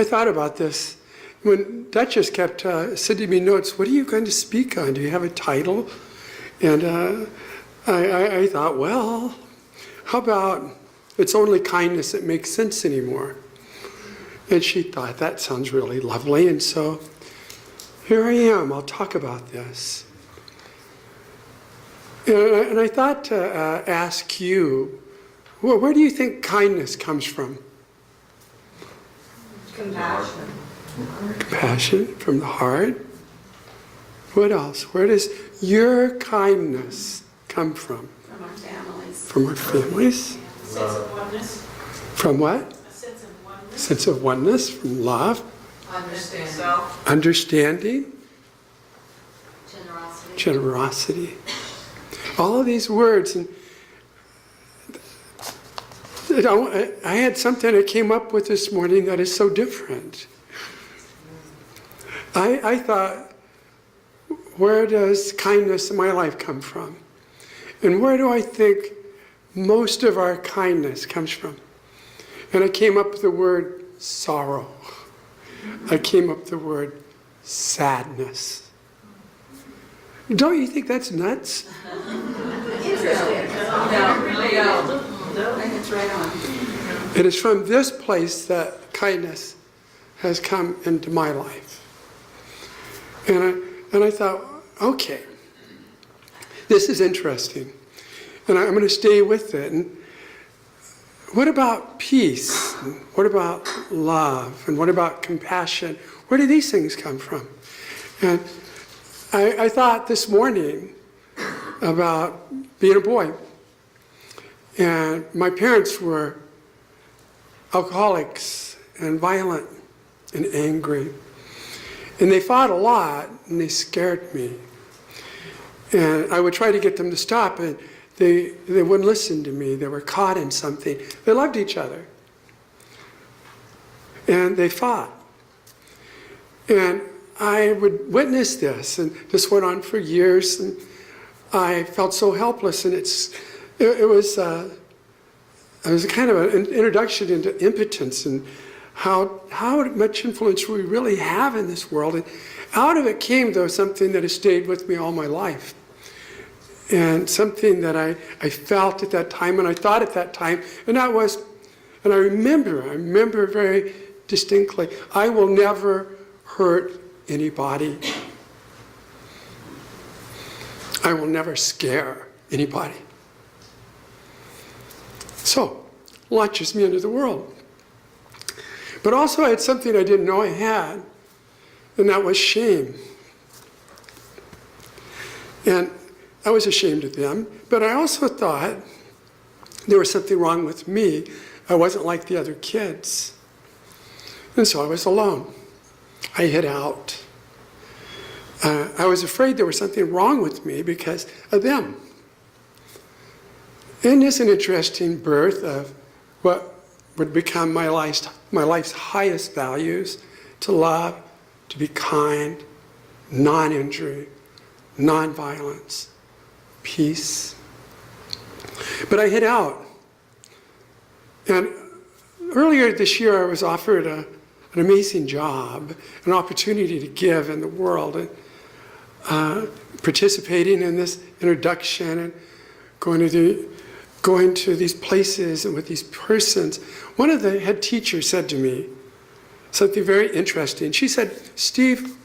I thought about this. When Duchess kept sending me notes, what are you going to speak on? Do you have a title? And I thought, well, how about it's only kindness that makes sense anymore? And she thought, that sounds really lovely. And so here I am, I'll talk about this. And I thought to ask you, well, where do you think kindness comes from? Compassion. Compassion from the heart. What else? Where does your kindness come from? From our families. From our families? Sense of oneness. From what? A sense of oneness. Sense of oneness, from love, Understanding. understanding, Generosity. generosity. All of these words. And I had something I came up with this morning that is so different. I thought, where does kindness in my life come from? And where do I think most of our kindness comes from? And I came up with the word sorrow. I came up with the word sadness. Don't you think that's nuts? Interesting. No. It's right on. It is from this place that kindness has come into my life. And I thought, okay, this is interesting. And I'm going to stay with it. And what about peace? And what about love? And what about compassion? Where do these things come from? And I thought this morning about being a boy. And my parents were alcoholics and violent and angry. And they fought a lot, and they scared me. And I would try to get them to stop, and they wouldn't listen to me. They were caught in something. They loved each other. And they fought. And I would witness this, and this went on for years, and I felt so helpless, and it was a kind of an introduction into impotence and how much influence we really have in this world. And out of it came, though, something that has stayed with me all my life. And something that I felt at that time and I thought at that time, and that was, and I remember very distinctly, I will never hurt anybody. I will never scare anybody. So, launches me into the world. But also I had something I didn't know I had, and that was shame. And I was ashamed of them, but I also thought there was something wrong with me. I wasn't like the other kids. And so I was alone. I hid out. I was afraid there was something wrong with me because of them. And it's an interesting birth of what would become my life's highest values: to love, to be kind, non-injury, non-violence, peace. But I hid out. And earlier this year I was offered an amazing job, an opportunity to give in the world, and participating in this introduction and going to these places and with these persons. One of the head teachers said to me something very interesting. She said, "Steve,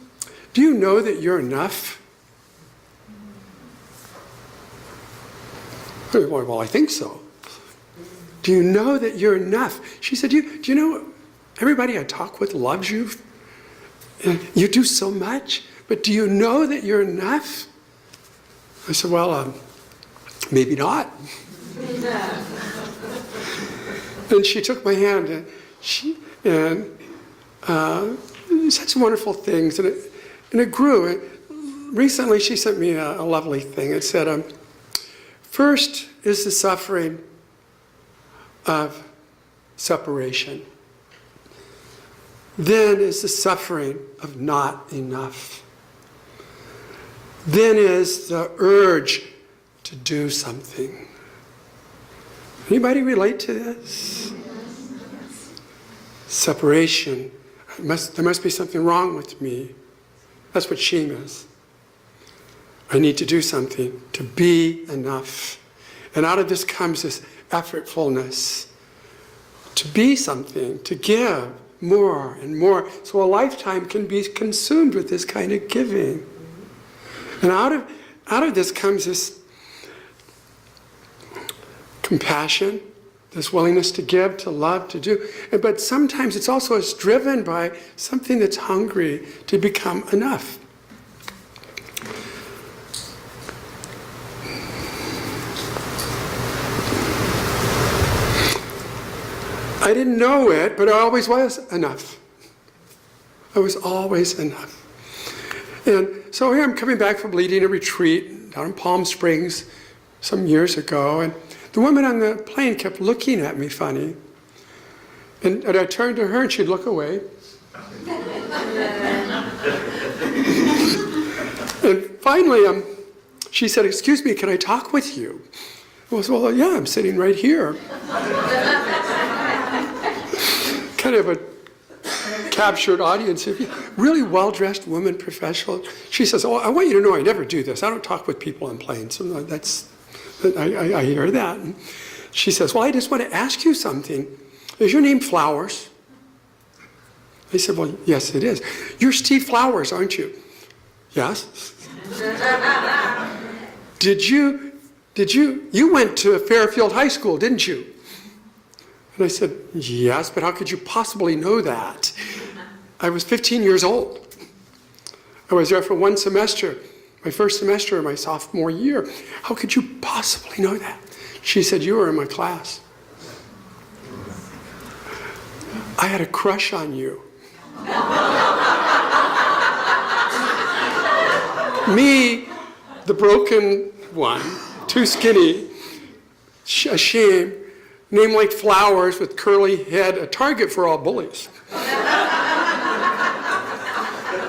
do you know that you're enough?" Well, I think so. Do you know that you're enough? She said, do you know everybody I talk with loves you? You do so much, but do you know that you're enough? I said, well, maybe not. And she took my hand, and said some wonderful things, and it grew. And recently, she sent me a lovely thing. It said, first is the suffering of separation. Then is the suffering of not enough. Then is the urge to do something. Anybody relate to this? Separation There must be something wrong with me. That's what shame is. I need to do something to be enough. And out of this comes this effortfulness to be something, to give more and more. So a lifetime can be consumed with this kind of giving. And out of this comes this compassion, this willingness to give, to love, to do. But sometimes it's also driven by something that's hungry to become enough. I didn't know it, but I always was enough. I was always enough. And so here I'm coming back from leading a retreat down in Palm Springs some years ago, and the woman on the plane kept looking at me funny. And I turned to her and she'd look away. And finally, she said, "Excuse me, can I talk with you?" I was, "Well, yeah, I'm sitting right here." Kind of a captured audience, really well-dressed woman, professional. She says, "Oh, I want you to know I never do this. I don't talk with people on planes." So I hear that. And she says, "Well, I just want to ask you something. Is your name Flowers?" I said, "Well, yes, it is." "You're Steve Flowers, aren't you?" "Yes." You went to Fairfield High School, didn't you?" And I said, "Yes, but how could you possibly know that? I was 15 years old. I was there for one semester, my first semester of my sophomore year. How could you possibly know that?" She said, "You were in my class. I had a crush on you." Me, the broken one, too skinny, ashamed, name like Flowers with curly head, a target for all bullies.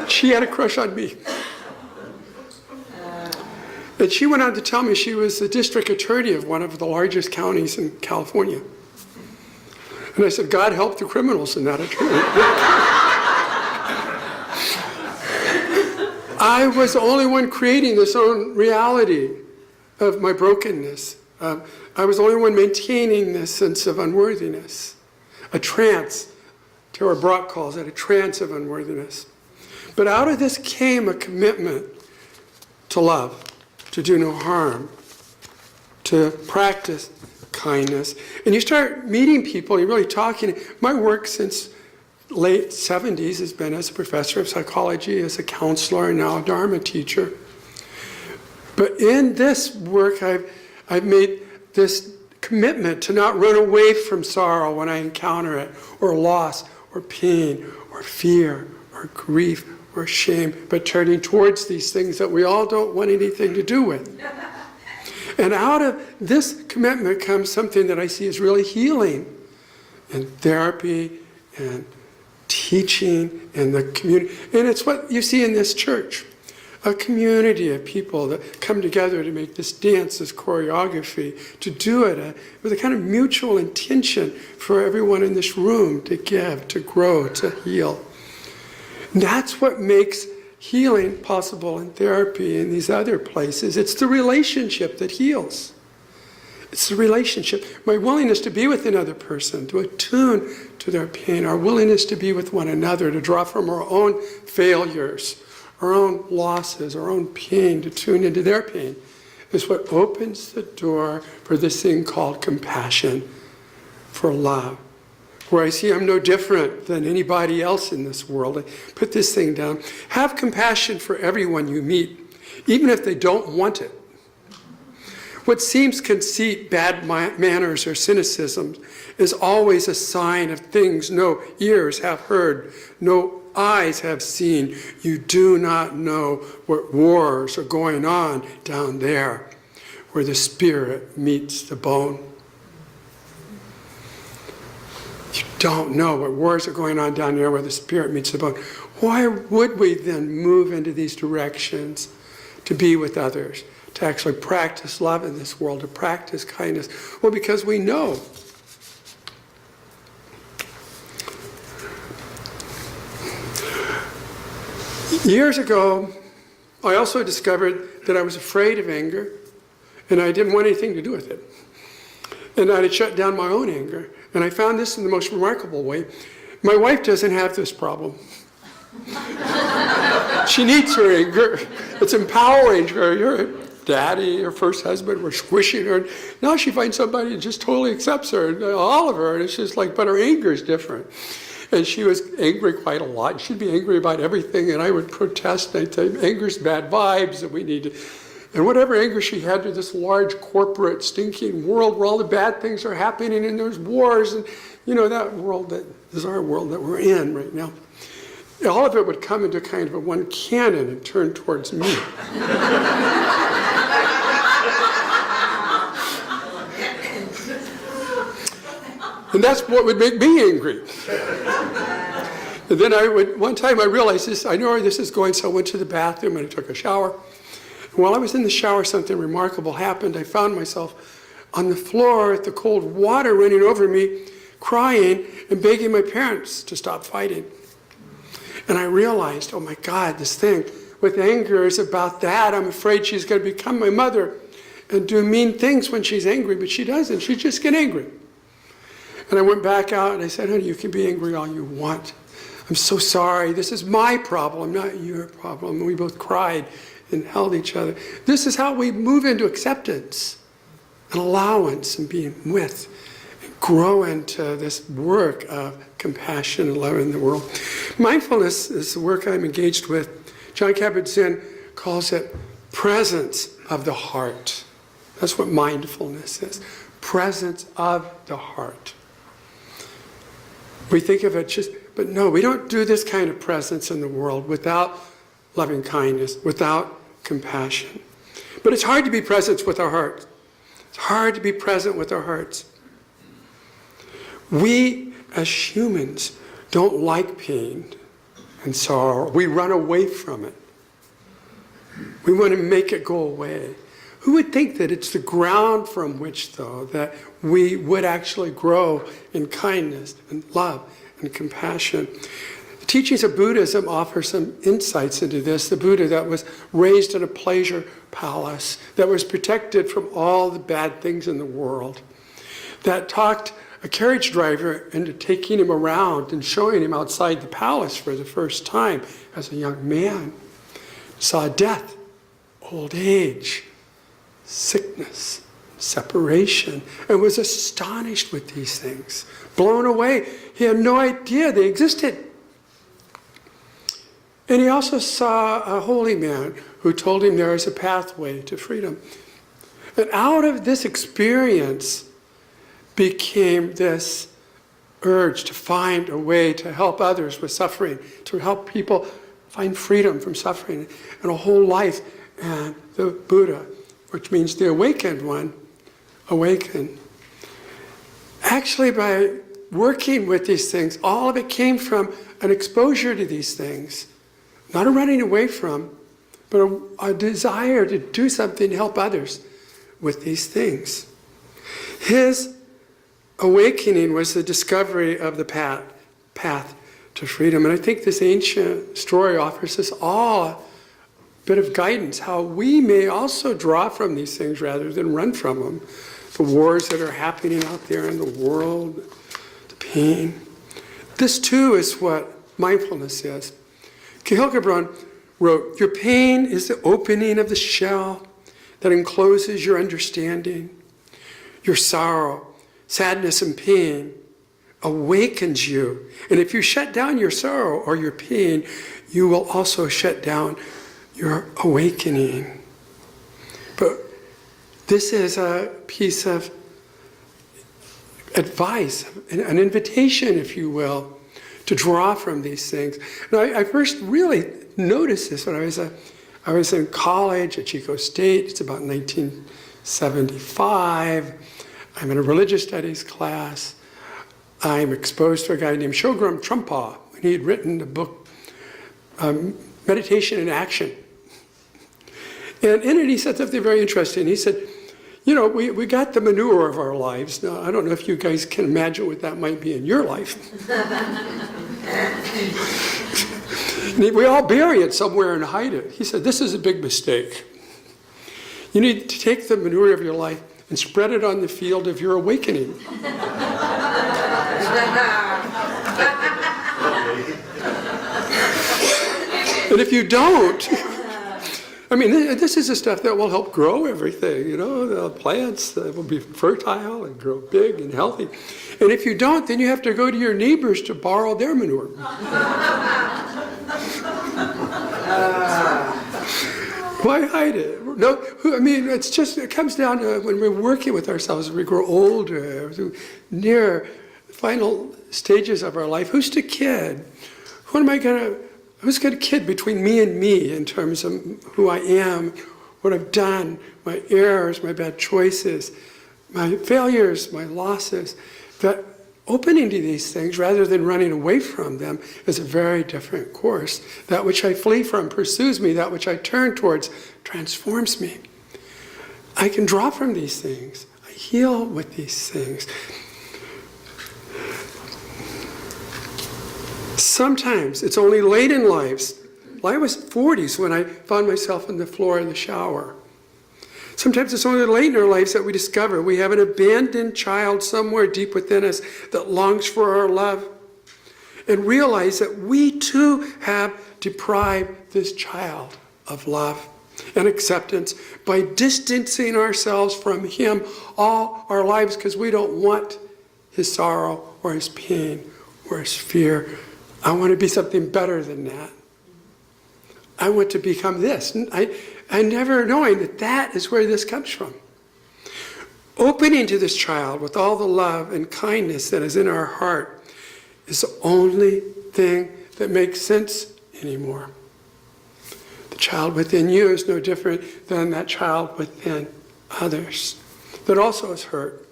She had a crush on me. And she went on to tell me she was the district attorney of one of the largest counties in California. And I said, "God help the criminals in that attorney." I was the only one creating this own reality of my brokenness. I was the only one maintaining this sense of unworthiness. A trance, Tara Brock calls it, a trance of unworthiness. But out of this came a commitment to love, to do no harm, to practice kindness. And you start meeting people, you're really talking. My work since late 70s has been as a professor of psychology, as a counselor, and now a Dharma teacher. But in this work, I've made this commitment to not run away from sorrow when I encounter it, or loss, or pain, or fear, or grief, or shame, but turning towards these things that we all don't want anything to do with. And out of this commitment comes something that I see as really healing in therapy and teaching and the community. And it's what you see in this church. A community of people that come together to make this dance, this choreography, to do it with a kind of mutual intention for everyone in this room to give, to grow, to heal. And that's what makes healing possible in therapy and these other places. It's the relationship that heals. It's the relationship. My willingness to be with another person, to attune to their pain, our willingness to be with one another, to draw from our own failures, our own losses, our own pain, to tune into their pain, is what opens the door for this thing called compassion, for love. Where I see I'm no different than anybody else in this world. I put this thing down. Have compassion for everyone you meet, even if they don't want it. What seems conceit, bad manners, or cynicism is always a sign of things no ears have heard, no eyes have seen. You do not know what wars are going on down there, where the spirit meets the bone. You don't know what wars are going on down there where the spirit meets the bone. Why would we then move into these directions to be with others, to actually practice love in this world, to practice kindness? Well, because we know Years ago, I also discovered that I was afraid of anger, and I didn't want anything to do with it. And I had shut down my own anger. And I found this in the most remarkable way. My wife doesn't have this problem. She needs her anger. It's empowering her. Her daddy, her first husband, were squishing her. Now she finds somebody who just totally accepts her, all of her, and it's just like, but her anger is different. And she was angry quite a lot. She'd be angry about everything, and I would protest. I'd say, anger's bad vibes, and we need to... And whatever anger she had to this large corporate stinking world where all the bad things are happening and there's wars and, that world that is our world that we're in right now. All of it would come into kind of a one cannon and turn towards me. And that's what would make me angry. And then one time I realized this, I know where this is going, so I went to the bathroom and I took a shower. And while I was in the shower, something remarkable happened. I found myself on the floor with the cold water running over me, crying and begging my parents to stop fighting. And I realized, oh my God, this thing with anger is about that. I'm afraid she's going to become my mother and do mean things when she's angry, but she doesn't. She just gets angry. And I went back out and I said, honey, you can be angry all you want. I'm so sorry. This is my problem, not your problem. And we both cried and held each other. This is how we move into acceptance and allowance and being with and grow into this work of compassion and love in the world. Mindfulness is the work I'm engaged with. John Kabat-Zinn calls it presence of the heart. That's what mindfulness is. Presence of the heart. We think of it but no, we don't do this kind of presence in the world without loving kindness, without compassion. But it's hard to be present with our hearts. It's hard to be present with our hearts. We, as humans, don't like pain and sorrow. We run away from it. We want to make it go away. Who would think that it's the ground from which, though, that we would actually grow in kindness and love and compassion? The teachings of Buddhism offer some insights into this. The Buddha that was raised in a pleasure palace, that was protected from all the bad things in the world, that talked a carriage driver into taking him around and showing him outside the palace for the first time as a young man, saw death, old age, sickness, separation, and was astonished with these things, blown away. He had no idea they existed. And he also saw a holy man who told him there is a pathway to freedom. And out of this experience became this urge to find a way to help others with suffering, to help people find freedom from suffering, and a whole life. And the Buddha, which means the awakened one, awakened. Actually, by working with these things, all of it came from an exposure to these things. Not a running away from, but a desire to do something to help others with these things. His awakening was the discovery of the path to freedom. And I think this ancient story offers us all a bit of guidance, how we may also draw from these things rather than run from them. The wars that are happening out there in the world, the pain. This too is what mindfulness is. Kierkegaard wrote, "Your pain is the opening of the shell that encloses your understanding. Your sorrow, sadness, and pain awakens you. And if you shut down your sorrow or your pain, you will also shut down your awakening." But this is a piece of advice, an invitation, if you will, to draw from these things. Now, I first really noticed this when I was in college at Chico State. It's about 1975. I'm in a religious studies class. I'm exposed to a guy named Chogyam Trungpa. He had written a book, Meditation in Action. And in it, he said something very interesting. He said, we got the manure of our lives. Now, I don't know if you guys can imagine what that might be in your life. We all bury it somewhere and hide it. He said, this is a big mistake. You need to take the manure of your life and spread it on the field of your awakening. And if you don't, I mean, this is the stuff that will help grow everything, you know, the plants that will be fertile and grow big and healthy. And if you don't, then you have to go to your neighbors to borrow their manure. Why hide it? No, I mean, it comes down to when we're working with ourselves, as we grow older, near the final stages of our life. Who's the kid? Who's got a kid between me and me in terms of who I am, what I've done, my errors, my bad choices, my failures, my losses? But opening to these things rather than running away from them is a very different course. That which I flee from pursues me. That which I turn towards transforms me. I can draw from these things. I heal with these things. Sometimes it's only late in life. Well, I was 40s when I found myself on the floor in the shower. Sometimes it's only late in our lives that we discover we have an abandoned child somewhere deep within us that longs for our love, and realize that we too have deprived this child of love and acceptance by distancing ourselves from him all our lives because we don't want his sorrow or his pain or his fear. I want to be something better than that. I want to become this. I never knowing that that is where this comes from. Opening to this child with all the love and kindness that is in our heart is the only thing that makes sense anymore. The child within you is no different than that child within others that also is hurt,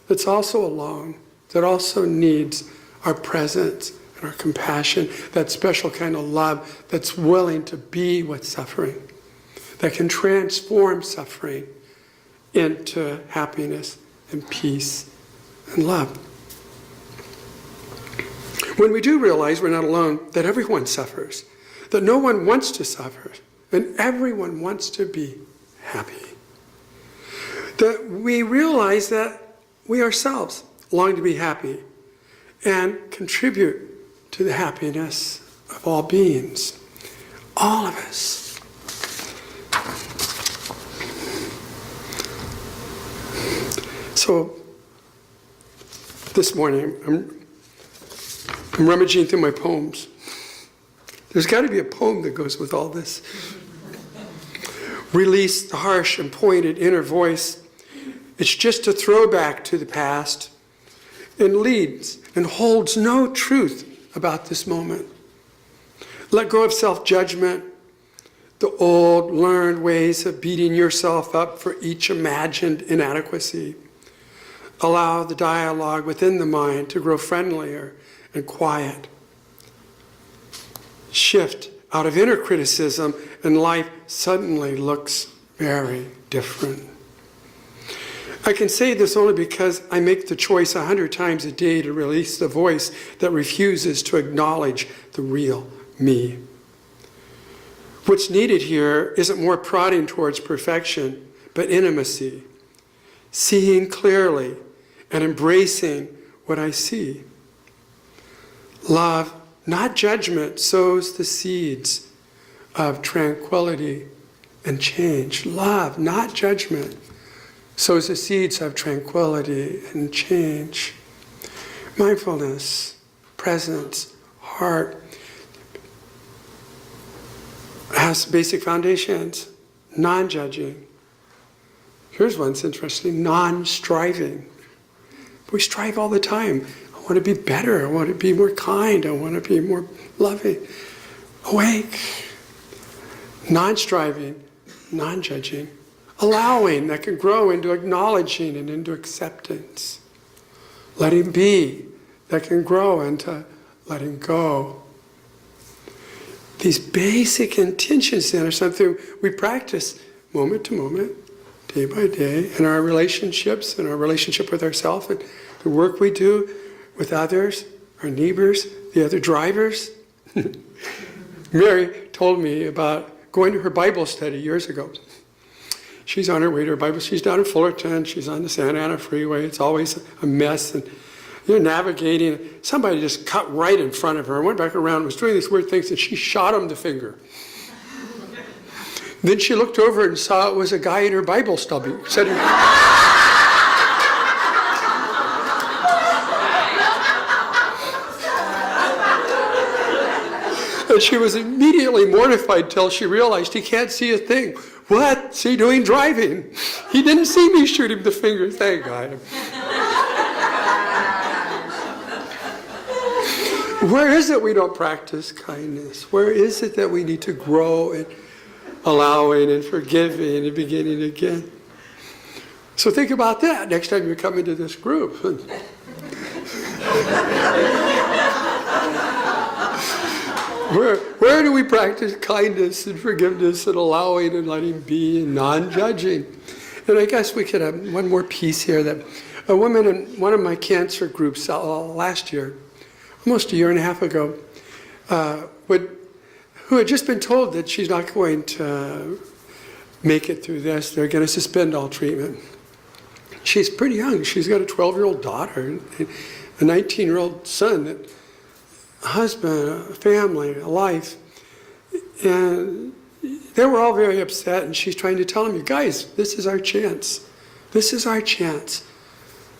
that's also alone, that also needs our presence and our compassion, that special kind of love that's willing to be with suffering, that can transform suffering into happiness and peace and love. When we do realize we're not alone, that everyone suffers, that no one wants to suffer, and everyone wants to be happy, that we realize that we ourselves long to be happy and contribute to the happiness of all beings, all of us. So this morning, I'm rummaging through my poems. There's got to be a poem that goes with all this. Release the harsh and pointed inner voice. It's just a throwback to the past and leads and holds no truth about this moment. Let go of self-judgment, the old learned ways of beating yourself up for each imagined inadequacy. Allow the dialogue within the mind to grow friendlier and quiet. Shift out of inner criticism and life suddenly looks very different. I can say this only because I make the choice 100 times a day to release the voice that refuses to acknowledge the real me. What's needed here isn't more prodding towards perfection, but intimacy, seeing clearly and embracing what I see. Love, not judgment, sows the seeds of tranquility and change. Love, not judgment, sows the seeds of tranquility and change. Mindfulness, presence, heart has basic foundations. Non-judging. Here's one that's interesting. Non-striving. We strive all the time. I want to be better. I want to be more kind. I want to be more loving. Awake. Non-striving, non-judging. Allowing, that can grow into acknowledging and into acceptance. Letting be, that can grow into letting go. These basic intentions then are something we practice moment to moment, day by day, in our relationships, in our relationship with ourselves, and the work we do with others, our neighbors, the other drivers. Mary told me about going to her Bible study years ago. She's on her way to her Bible. She's down in Fullerton. She's on the Santa Ana Freeway. It's always a mess. And you're navigating. Somebody just cut right in front of her, went back around, was doing these weird things, and she shot him the finger. Then she looked over and saw it was a guy in her Bible study. And she was immediately mortified till she realized he can't see a thing. What's he doing driving? He didn't see me shoot him the finger, thank God. Where is it we don't practice kindness? Where is it that we need to grow in allowing and forgiving and beginning again? So think about that next time you come into this group. Where do we practice kindness and forgiveness and allowing and letting be and non-judging? And I guess we could have one more piece here, that a woman in one of my cancer groups last year, almost a year and a half ago, who had just been told that she's not going to make it through this. They're going to suspend all treatment. She's pretty young. She's got a 12-year-old daughter, a 19-year-old son, a husband, a family, a life. And they were all very upset, and she's trying to tell them, you guys, this is our chance. This is our chance.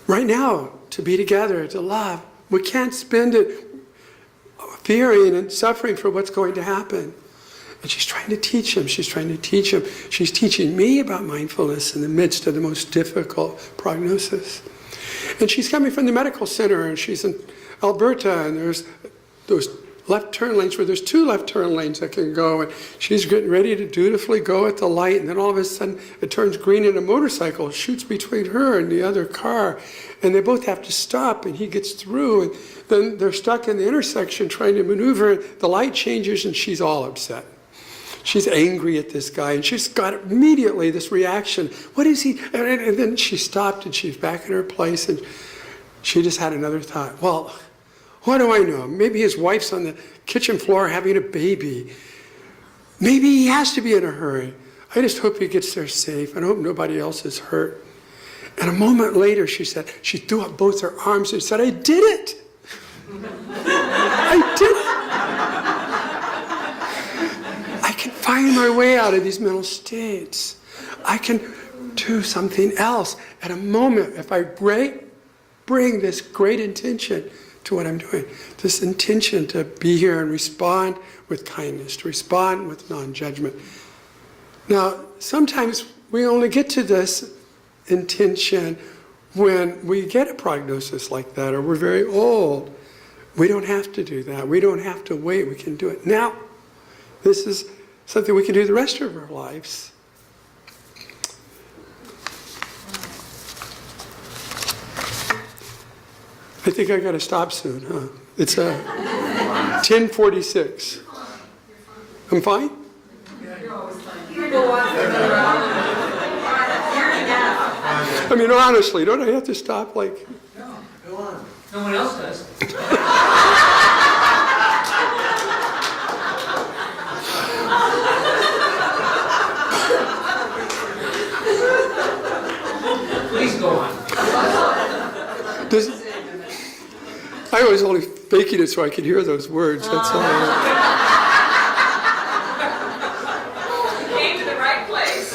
Right now, to be together, to love. We can't spend it fearing and suffering for what's going to happen. And she's trying to teach him. She's trying to teach him. She's teaching me about mindfulness in the midst of the most difficult prognosis. And she's coming from the medical center, and she's in Alberta, and there's those left turn lanes where there's 2 left turn lanes that can go, and she's getting ready to dutifully go at the light, and then all of a sudden it turns green and a motorcycle shoots between her and the other car, and they both have to stop, and he gets through, and then they're stuck in the intersection trying to maneuver. The light changes, and she's all upset. She's angry at this guy, and she's got immediately this reaction. What is he? And then she stopped, and she's back in her place, and she just had another thought. Well, what do I know? Maybe his wife's on the kitchen floor having a baby. Maybe he has to be in a hurry. I just hope he gets there safe, and I hope nobody else is hurt. And a moment later, she threw up both her arms and said, I did it. I did it. I can find my way out of these mental states. I can do something else at a moment if I bring this great intention to what I'm doing. This intention to be here and respond with kindness, to respond with non-judgment. Now, sometimes we only get to this intention when we get a prognosis like that, or we're very old. We don't have to do that. We don't have to wait. We can do it now. This is something we can do the rest of our lives. I think I got to stop soon, huh? It's 10:46. I'm fine? I mean, honestly, don't I have to stop like... No, go on. No one else does. Please go on. I was only faking it so I could hear those words. That's all. Came to the right place.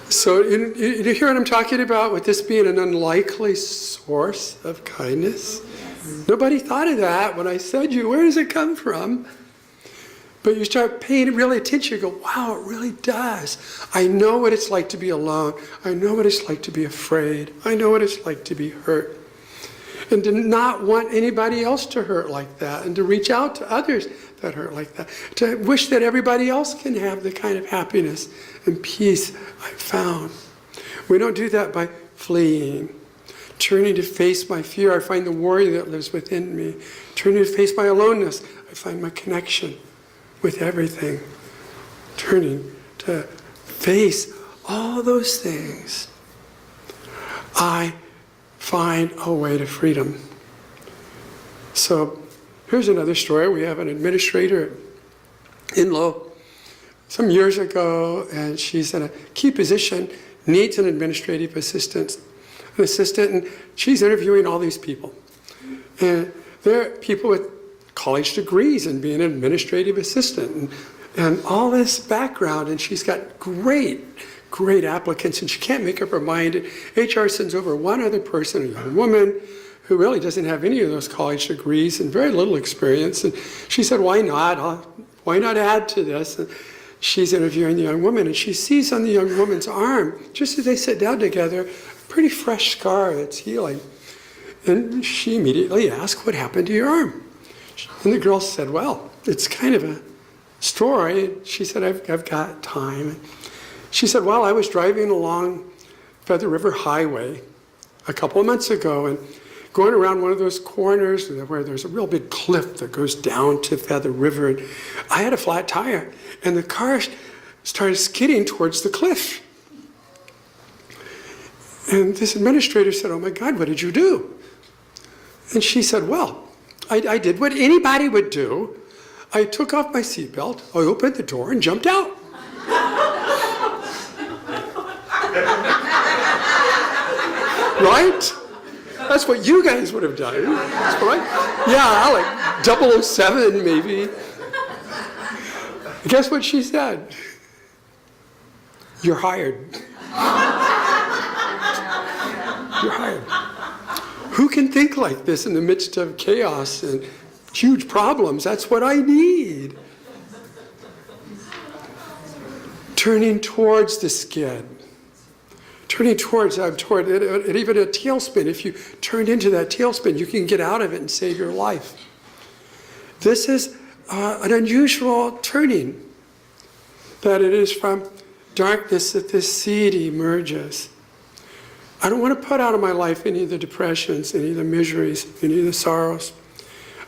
So you hear what I'm talking about with this being an unlikely source of kindness? Nobody thought of that when I said where does it come from? But you start paying really attention, you go, wow, it really does. I know what it's like to be alone. I know what it's like to be afraid. I know what it's like to be hurt. And to not want anybody else to hurt like that, and to reach out to others that hurt like that. To wish that everybody else can have the kind of happiness and peace I found. We don't do that by fleeing. Turning to face my fear, I find the worry that lives within me. Turning to face my aloneness, I find my connection with everything. Turning to face all those things, I find a way to freedom. So Here's another story. We have an administrator in Low some years ago, and she's in a key position, needs an administrative assistant, and she's interviewing all these people. And they're people with college degrees and being an administrative assistant and all this background, and she's got great applicants, and she can't make up her mind. HR sends over one other person, a young woman, who really doesn't have any of those college degrees and very little experience. And she said, why not? Why not add to this? And she's interviewing the young woman, and she sees on the young woman's arm, just as they sit down together, a pretty fresh scar that's healing. And she immediately asked, what happened to your arm? And the girl said, well, it's kind of a story. She said, I've got time. She said, well, I was driving along Feather River Highway a couple of months ago, and going around one of those corners where there's a real big cliff that goes down to Feather River. And I had a flat tire, and the car started skidding towards the cliff. And this administrator said, oh my God, what did you do? And she said, well, I did what anybody would do. I took off my seatbelt, I opened the door and jumped out. Right? That's what you guys would have done. That's what like 007 maybe. Guess what she said? You're hired. You're hired. Who can think like this in the midst of chaos and huge problems? That's what I need. Turning towards the skid. Turning towards even a tailspin. If you turn into that tailspin, you can get out of it and save your life. This is an unusual turning, that it is from darkness that this seed emerges. I don't want to put out of my life any of the depressions, any of the miseries, any of the sorrows.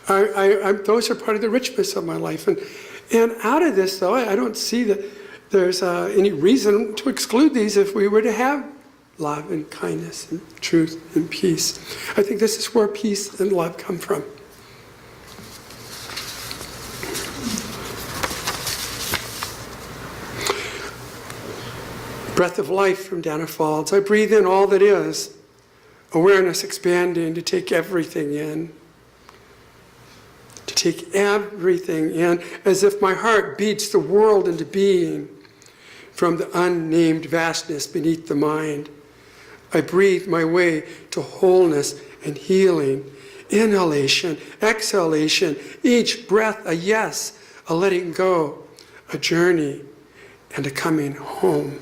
Those are part of the richness of my life. And out of this, though, I don't see that there's any reason to exclude these if we were to have love and kindness and truth and peace. I think this is where peace and love come from. Breath of life from Dana Falls. I breathe in all that is. Awareness expanding to take everything in. To take everything in as if my heart beats the world into being from the unnamed vastness beneath the mind. I breathe my way to wholeness and healing. Inhalation, exhalation, each breath a yes, a letting go, a journey, and a coming home.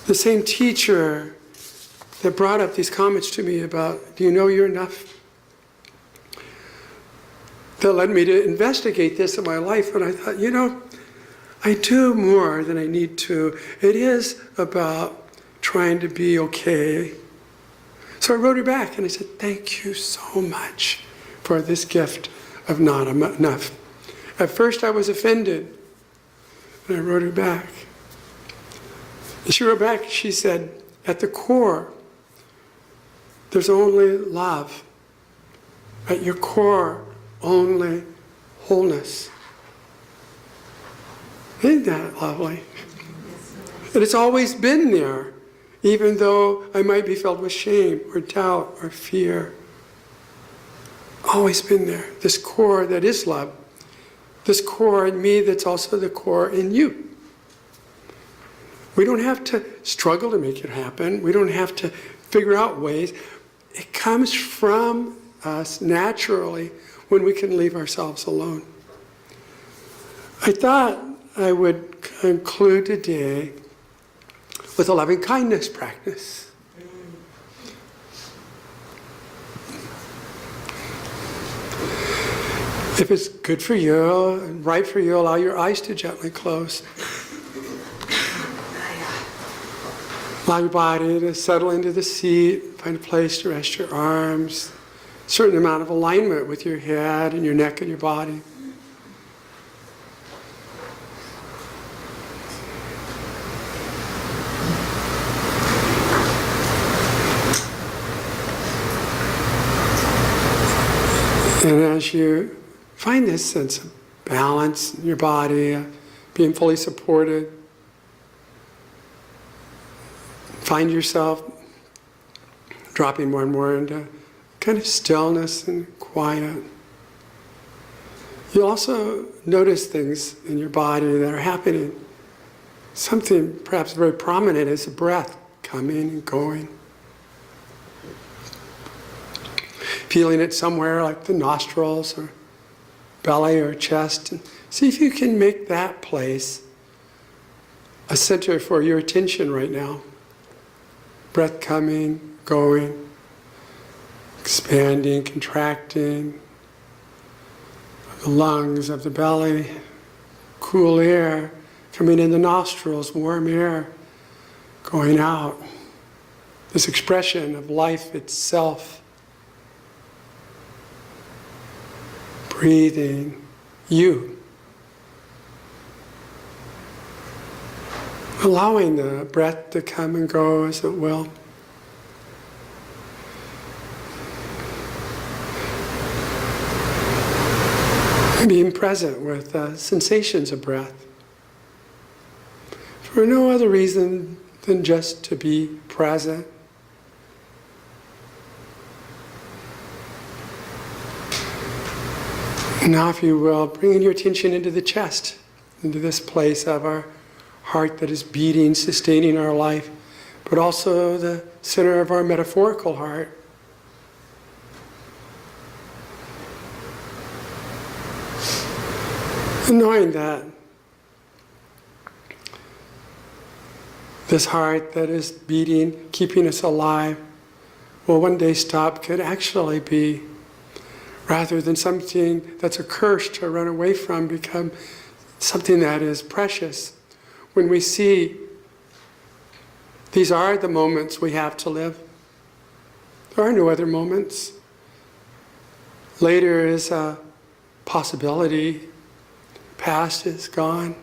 The same teacher that brought up these comments to me about, do you know you're enough? That led me to investigate this in my life, and I thought, I do more than I need to. It is about trying to be okay. So I wrote her back and I said, thank you so much for this gift of not enough. At first I was offended, and I wrote her back. And she wrote back, she said, at the core, there's only love. At your core, only wholeness. Isn't that lovely? And it's always been there, even though I might be filled with shame or doubt or fear. Always been there. This core that is love. This core in me that's also the core in you. We don't have to struggle to make it happen. We don't have to figure out ways. It comes from us naturally when we can leave ourselves alone. I thought I would conclude today with a loving kindness practice. If it's good for you and right for you, allow your eyes to gently close. Allow your body to settle into the seat, find a place to rest your arms, a certain amount of alignment with your head and your neck and your body. And as you find this sense of balance in your body, being fully supported, find yourself dropping more and more into kind of stillness and quiet. You'll also notice things in your body that are happening. Something perhaps very prominent is the breath coming and going. Feeling it somewhere like the nostrils or belly or chest. And see if you can make that place a center for your attention right now. Breath coming, going, expanding, contracting. The lungs of the belly, cool air coming in the nostrils, warm air going out. This expression of life itself. Breathing, you. Allowing the breath to come and go as it will. Being present with sensations of breath. For no other reason than just to be present. Now, if you will, bringing your attention into the chest, into this place of our heart that is beating, sustaining our life, but also the center of our metaphorical heart. And knowing that this heart that is beating, keeping us alive, will one day stop, could actually be, rather than something that's a curse to run away from, become something that is precious. When we see these are the moments we have to live. There are no other moments. Later is a possibility. Past is gone.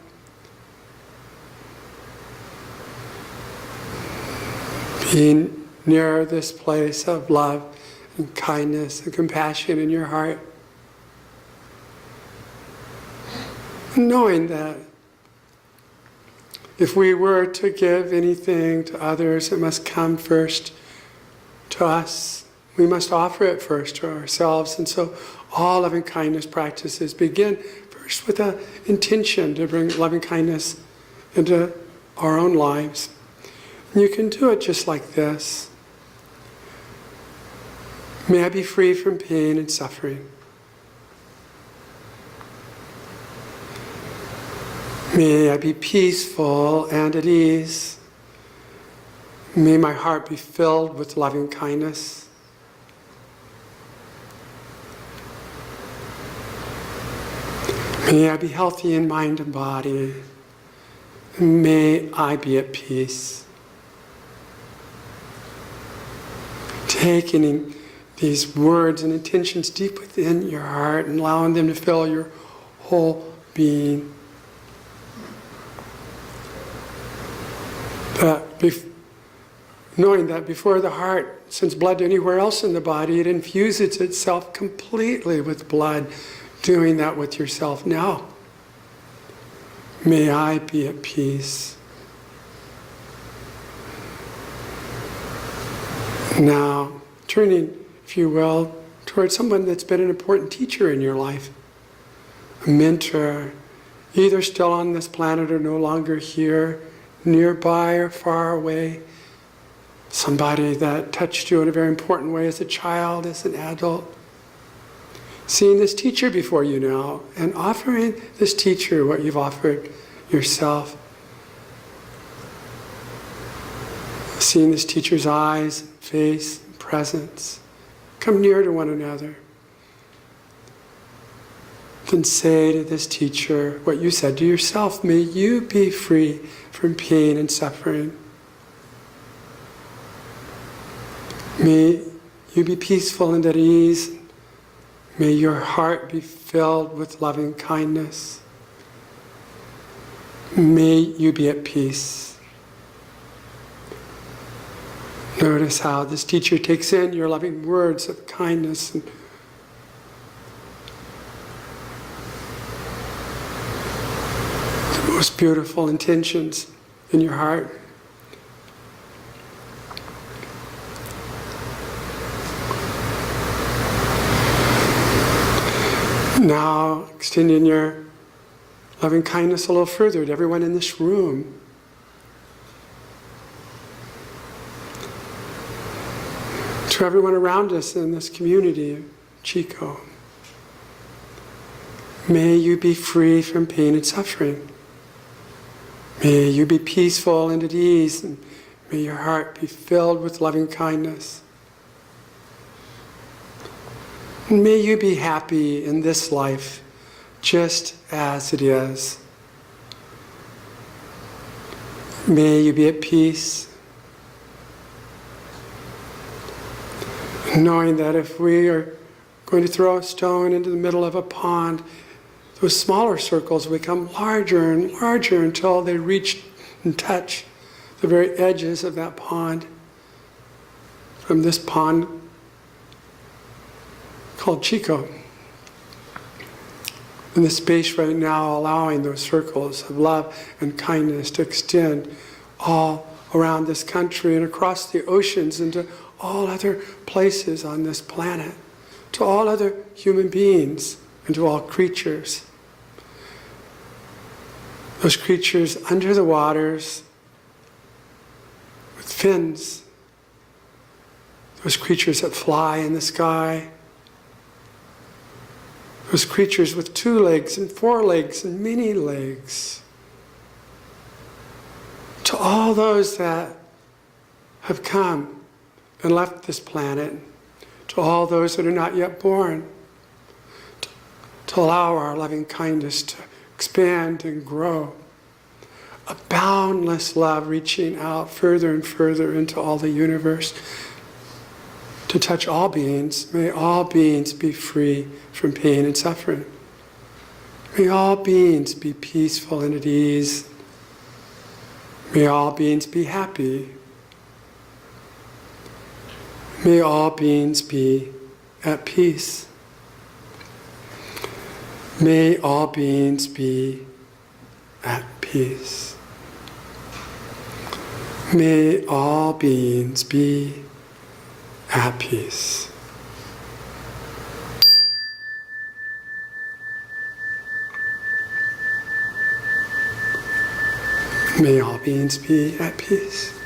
Being near this place of love and kindness and compassion in your heart. Knowing that if we were to give anything to others, it must come first to us. We must offer it first to ourselves. And so all loving kindness practices begin first with an intention to bring loving kindness into our own lives. And you can do it just like this. May I be free from pain and suffering. May I be peaceful and at ease. May my heart be filled with loving kindness. May I be healthy in mind and body. May I be at peace. Taking these words and intentions deep within your heart and allowing them to fill your whole being. Knowing that before the heart sends blood to anywhere else in the body, it infuses itself completely with blood. Doing that with yourself now. May I be at peace. Now, turning, if you will, towards someone that's been an important teacher in your life, a mentor, either still on this planet or no longer here, nearby or far away, somebody that touched you in a very important way as a child, as an adult. Seeing this teacher before you now and offering this teacher what you've offered yourself. Seeing this teacher's eyes, face, presence. Come near to one another. Then say to this teacher what you said to yourself. May you be free from pain and suffering. May you be peaceful and at ease. May your heart be filled with loving kindness. May you be at peace. Notice how this teacher takes in your loving words of kindness and most beautiful intentions in your heart. Now, extending your loving kindness a little further to everyone in this room. To everyone around us in this community, Chico. May you be free from pain and suffering. May you be peaceful and at ease, and may your heart be filled with loving kindness. And may you be happy in this life, just as it is. May you be at peace, knowing that if we are going to throw a stone into the middle of a pond, those smaller circles become larger and larger until they reach and touch the very edges of that pond. From this pond called Chico. In the space right now, allowing those circles of love and kindness to extend all around this country and across the oceans into all other places on this planet, to all other human beings and to all creatures. Those creatures under the waters with fins, those creatures that fly in the sky, those creatures with 2 legs and 4 legs and many legs. To all those that have come and left this planet, to all those that are not yet born, to allow our loving kindness to expand and grow. A boundless love reaching out further and further into all the universe to touch all beings. May all beings be free from pain and suffering. May all beings be peaceful and at ease. May all beings be happy. May all beings be at peace. May all beings be at peace. May all beings be at peace. May all beings be at peace.